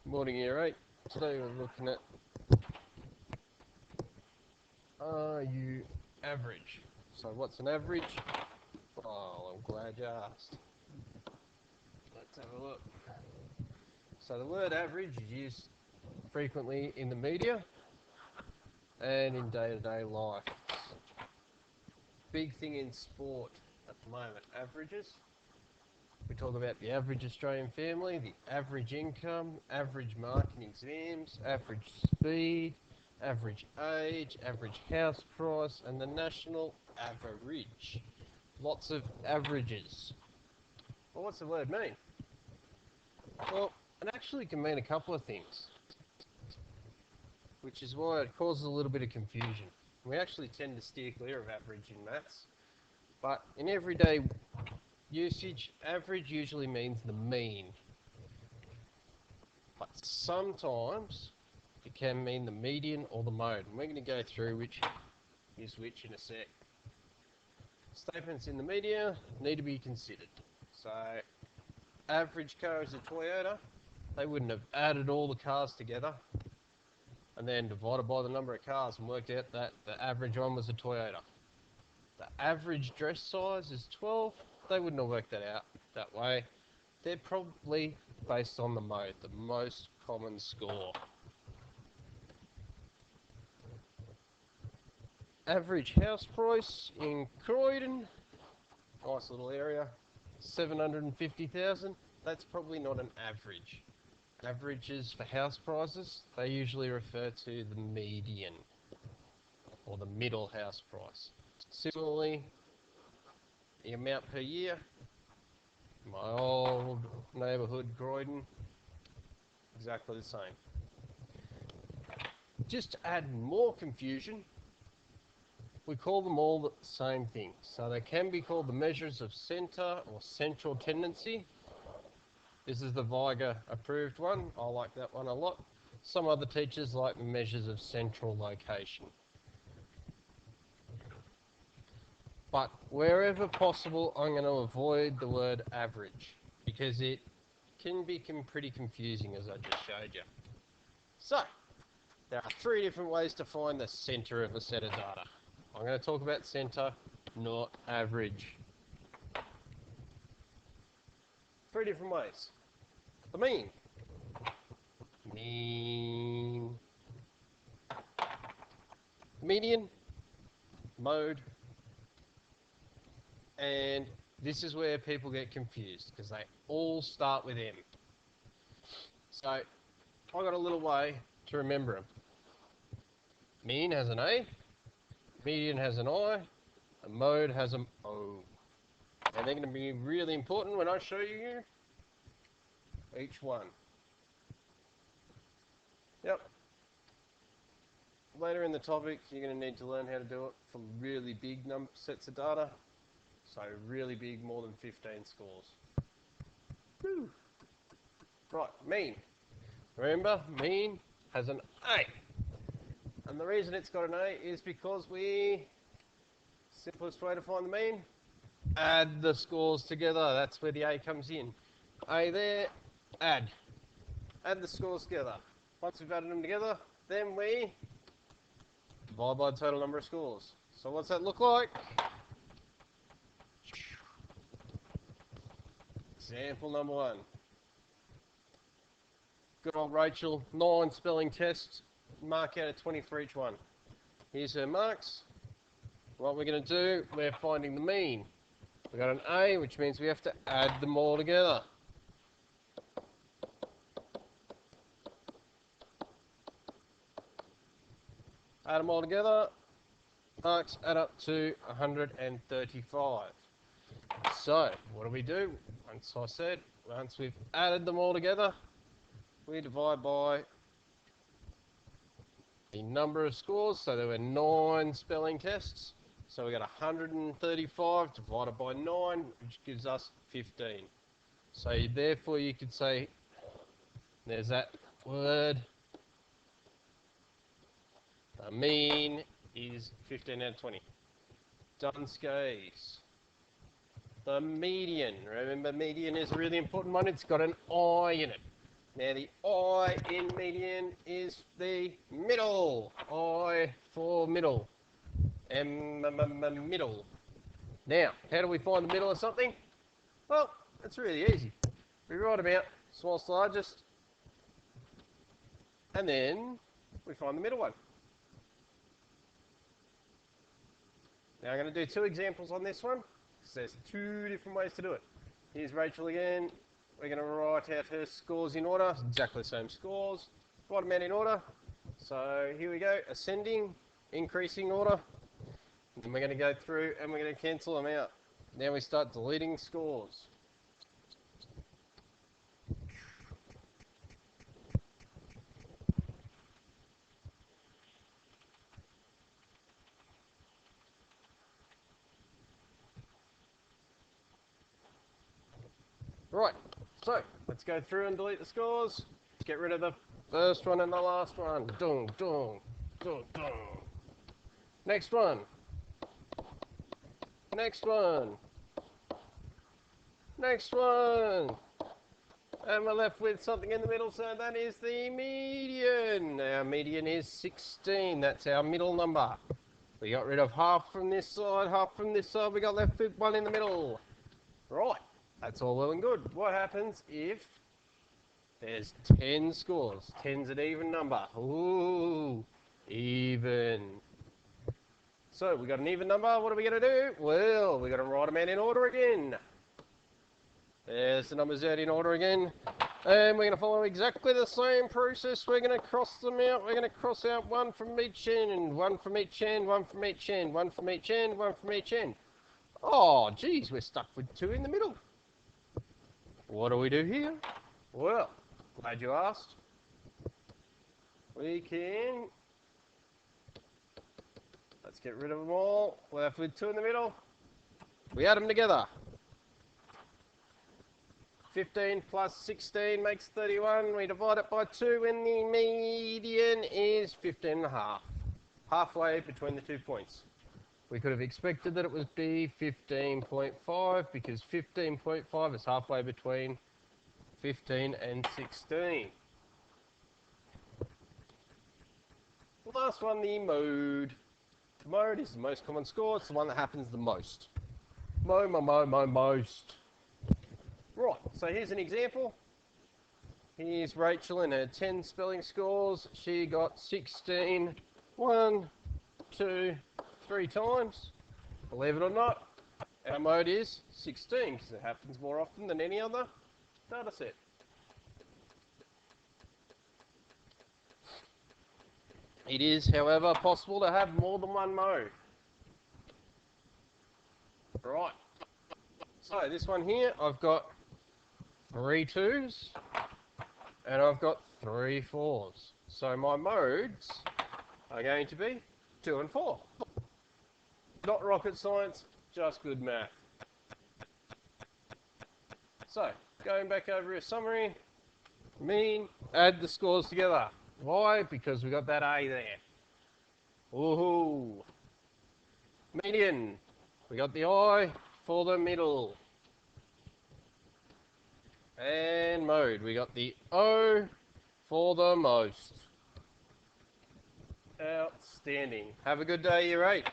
Morning Year 8. Today we're looking at, are you average? So what's an average? Oh, I'm glad you asked. Let's have a look. So the word average is used frequently in the media and in day-to-day life. Big thing in sport at the moment, averages. We talk about the average Australian family, the average income, average marking exams, average speed, average age, average house price, and the national average. Lots of averages. Well, what's the word mean? Well, it actually can mean a couple of things, which is why it causes a little bit of confusion. We actually tend to steer clear of average in maths, but in everyday usage, average usually means the mean. But sometimes it can mean the median or the mode. And we're going to go through which is which in a sec. Statements in the media need to be considered. So, average car is a Toyota. They wouldn't have added all the cars together and then divided by the number of cars and worked out that the average one was a Toyota. The average dress size is 12. They wouldn't have worked that out that way. They're probably based on the mode, the most common score. Average house price in Croydon, nice little area, 750,000. That's probably not an average. Averages for house prices, they usually refer to the median or the middle house price. Similarly, the amount per year, my old neighbourhood Croydon, exactly the same. Just to add more confusion, we call them all the same thing. So they can be called the measures of centre or central tendency. This is the Viger approved one. I like that one a lot. Some other teachers like the measures of central location. But wherever possible, I'm going to avoid the word average because it can be pretty confusing, as I just showed you. So, there are three different ways to find the centre of a set of data. I'm going to talk about centre, not average. Three different ways. The mean. Mean. Median. Mode. And this is where people get confused because they all start with M. So, I got a little way to remember them. Mean has an A, median has an I, and mode has an O. And they're going to be really important when I show you each one. Yep. Later in the topic, you're going to need to learn how to do it for really big sets of data. So really big, more than 15 scores. Woo. Right, mean. Remember, mean has an A. And the reason it's got an A is because simplest way to find the mean, add the scores together. That's where the A comes in. A there, add. Add the scores together. Once we've added them together, then we divide by the total number of scores. So what's that look like? Example number 1. Good old Rachel, 9 spelling tests, mark out of 20 for each one. Here's her marks. What we're going to do, we're finding the mean. We've got an A, which means we have to add them all together. Add them all together, marks add up to 135. So, what do we do? Once we've added them all together, we divide by the number of scores. So there were 9 spelling tests. So we got 135 divided by 9, which gives us 15. So therefore you could say, there's that word, the mean is 15 out of 20. Dunsky's. The median. Remember, median is a really important one. It's got an I in it. Now the I in median is the middle. I for middle. Middle. Now, how do we find the middle of something? Well, it's really easy. We write about smallest to largest, and then we find the middle one. Now I'm going to do two examples on this one, because there's two different ways to do it. Here's Rachel again. We're going to write out her scores in order, exactly the same scores. Write them out in order. So here we go, ascending, increasing order. And we're going to go through and we're going to cancel them out. Now we start deleting scores. Right, so let's go through and delete the scores. Get rid of the first one and the last one. Dung, dung, dung, dung. Next one. Next one. Next one. And we're left with something in the middle, so that is the median. Our median is 16. That's our middle number. We got rid of half from this side, half from this side. We got left with one in the middle. Right. That's all well and good. What happens if there's 10 scores? 10's an even number. Ooh, even. So we got an even number. What are we going to do? Well, we're going to write them out in order again. There's the numbers out in order again. And we're going to follow exactly the same process. We're going to cross them out. We're going to cross out one from each end, one from each end, one from each end, one from each end, one from each end. Oh, geez, we're stuck with two in the middle. What do we do here? Well, glad you asked. We can... Let's get rid of them all. We're left with two in the middle. We add them together. 15 plus 16 makes 31. We divide it by 2 and the median is 15.5. Halfway between the 2 points. We could have expected that it would be 15.5 because 15.5 is halfway between 15 and 16. The last one, the mode. The mode is the most common score. It's the one that happens the most. Most. Right, so here's an example. Here's Rachel and her 10 spelling scores. She got 16, 1, 2, 3 times. Believe it or not, our mode is 16 because it happens more often than any other data set. It is, however, possible to have more than one mode. Right, so this one here, I've got 3 2s and I've got 3 4s. So my modes are going to be 2 and 4. Not rocket science, just good math. So, going back over a summary, mean, add the scores together. Why? Because we got that A there. Woohoo! Median, we got the I for the middle. And mode, we got the O for the most. Outstanding. Have a good day, Year 8.